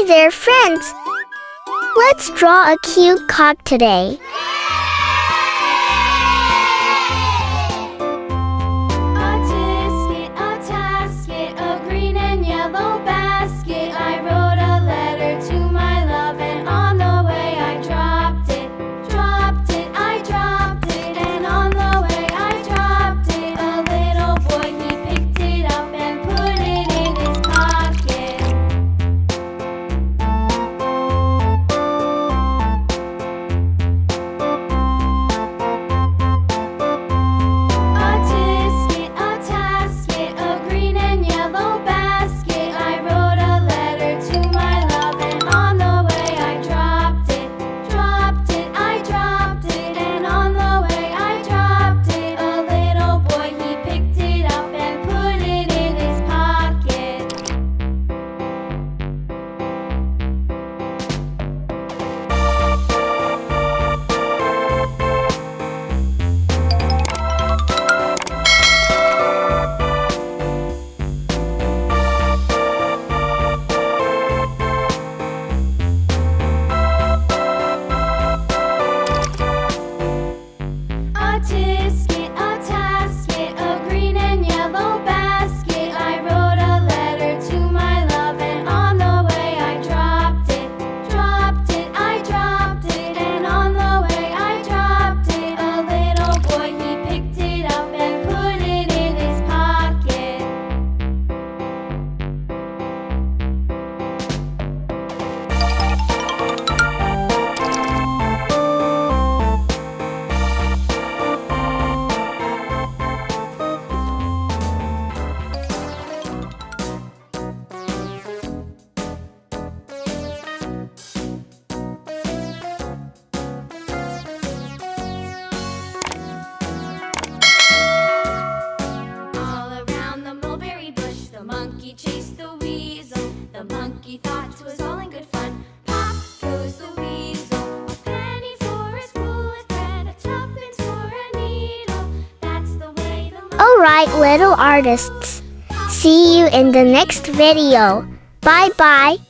there, friends! Let's draw a cute cock today. Chased the weasel. The monkey thought 'twas all in good fun. Pop goes the weasel. A penny for a spool of thread, a tuppence for a needle. That's the way the monkey... Alright, little artists. See you in the next video. Bye-bye.